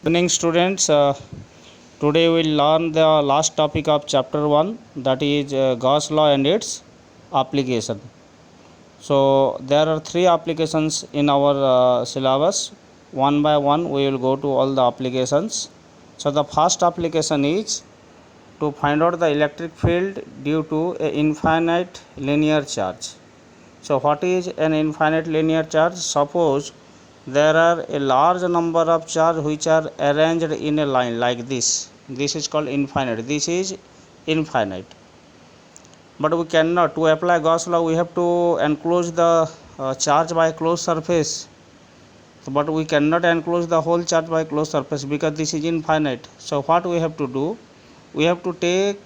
Evening students, today we will learn the last topic of chapter 1, that is Gauss law and its application. So there are three applications in our syllabus. One by one we will go to all the applications. So the first application is to find out the electric field due to a infinite linear charge. So what is an infinite linear charge? Suppose there are a large number of charges which are arranged in a line like this. This is called infinite. This is infinite. But we cannot. To apply Gauss law, we have to enclose the charge by closed surface. But we cannot enclose the whole charge by closed surface because this is infinite. So what we have to do? We have to take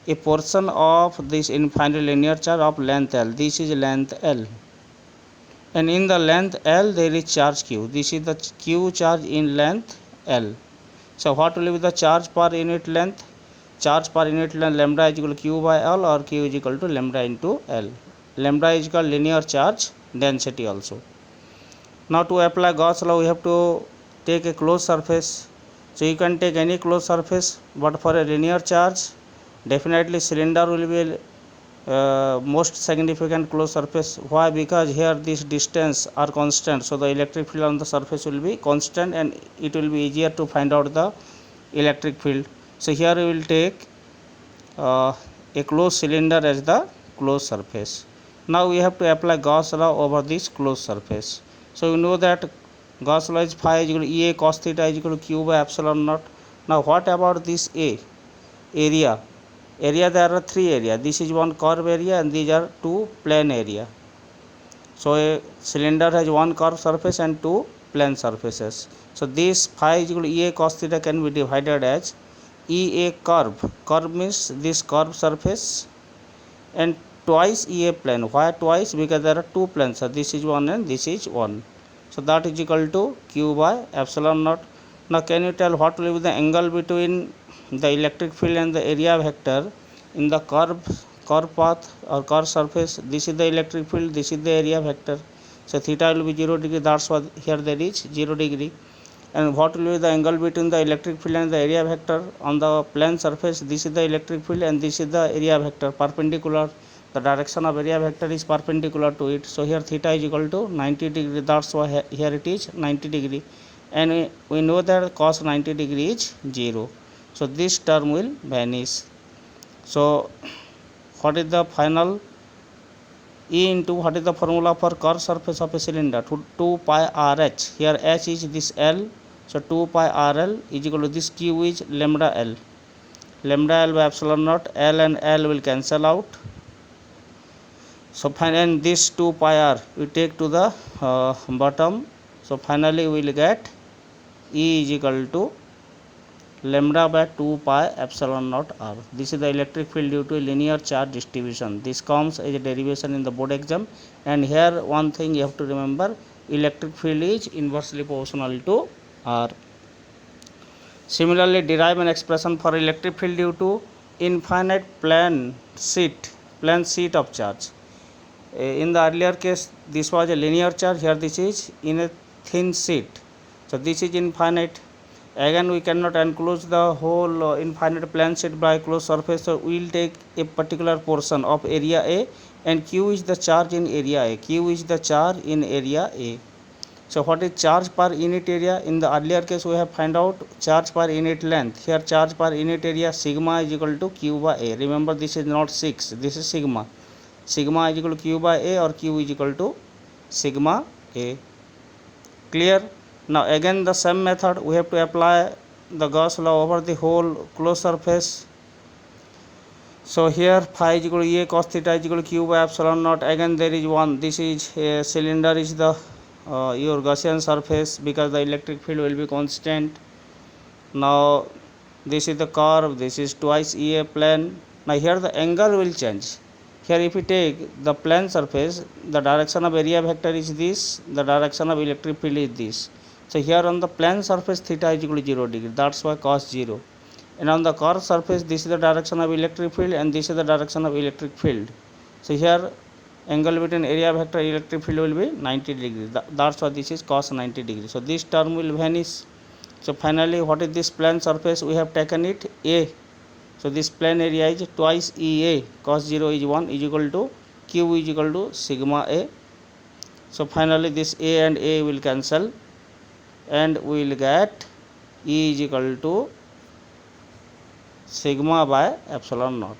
a portion of this infinite linear charge of length L. This is length L. And in the length L there is charge Q. This is the Q charge in length L. So what will be the charge per unit length? Charge per unit length lambda is equal to Q by L, or Q is equal to lambda into L. Lambda is equal to linear charge density also. Now to apply Gauss law we have to take a closed surface. So you can take any closed surface, but for a linear charge definitely cylinder will be most significant closed surface. Why? Because here this distance are constant, so the electric field on the surface will be constant and it will be easier to find out the electric field. So here we will take a closed cylinder as the closed surface. Now we have to apply Gauss law over this closed surface. So you know that Gauss law is phi is equal to Ea cos theta is equal to Q by epsilon naught. Now what about this A? Area. There are three areas. This is one curve area and these are two plane area. So a cylinder has one curved surface and two plane surfaces. So this phi is equal to Ea cos theta can be divided as Ea curve. Curve means this curved surface and twice Ea plane. Why twice? Because there are two planes. So this is one and this is one. So that is equal to Q by epsilon naught. Now can you tell what will be the angle between the electric field and the area vector in the curve path or curve surface? This is the electric field, this is the area vector. So theta will be 0 degree, that's why here there is 0 degree. And what will be the angle between the electric field and the area vector on the plane surface? This is the electric field and this is the area vector, perpendicular. The direction of area vector is perpendicular to it. So here theta is equal to 90 degree, that's why here it is 90 degree. And we know that cos 90 degree is 0. So this term will vanish. So what is the final? E into what is the formula for curved surface of a cylinder? 2 pi RH. Here H is this L. So 2 pi RL is equal to this Q is lambda L. Lambda L by epsilon naught. L and L will cancel out. So finally this 2 pi R we take to the bottom. So finally we will get E is equal to lambda by 2 pi epsilon naught R. This is the electric field due to linear charge distribution. This comes as a derivation in the board exam. And here one thing you have to remember, electric field is inversely proportional to R. Similarly, derive an expression for electric field due to infinite plane sheet of charge. In the earlier case this was a linear charge, here this is in a thin sheet. So this is infinite. Again we cannot enclose the whole infinite plane sheet by closed surface, so we will take a particular portion of area A, and Q is the charge in area A. Q is the charge in area A. So what is charge per unit area? In the earlier case we have find out charge per unit length. Here charge per unit area, sigma is equal to Q by A. Remember this is not 6, this is sigma. Sigma is equal to Q by A, or Q is equal to sigma A. Clear? Now again the same method we have to apply the Gauss law over the whole closed surface. So here phi is equal to A cos theta is equal to Q by epsilon naught. Again there is one, this is a cylinder is the your Gaussian surface because the electric field will be constant. Now this is the curve, this is twice Ea plane. Now here the angle will change. Here if we take the plane surface, the direction of area vector is this, the direction of electric field is this. So here on the plane surface theta is equal to 0 degree, that's why cos 0. And on the curved surface this is the direction of electric field and this is the direction of electric field. So here angle between area vector and electric field will be 90 degree, that's why this is cos 90 degree. So this term will vanish. So finally, what is this plane surface? We have taken it A. So this plane area is twice EA, cos 0 is 1 is equal to Q is equal to sigma A. So finally this A and A will cancel and we will get E is equal to sigma by epsilon naught.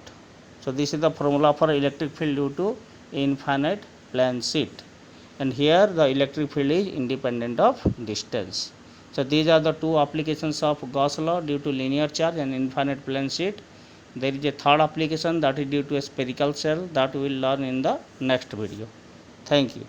So this is the formula for electric field due to infinite plane sheet, and here the electric field is independent of distance. So these are the two applications of Gauss law due to linear charge and infinite plane sheet. There is a third application that is due to a spherical shell that we will learn in the next video. Thank you.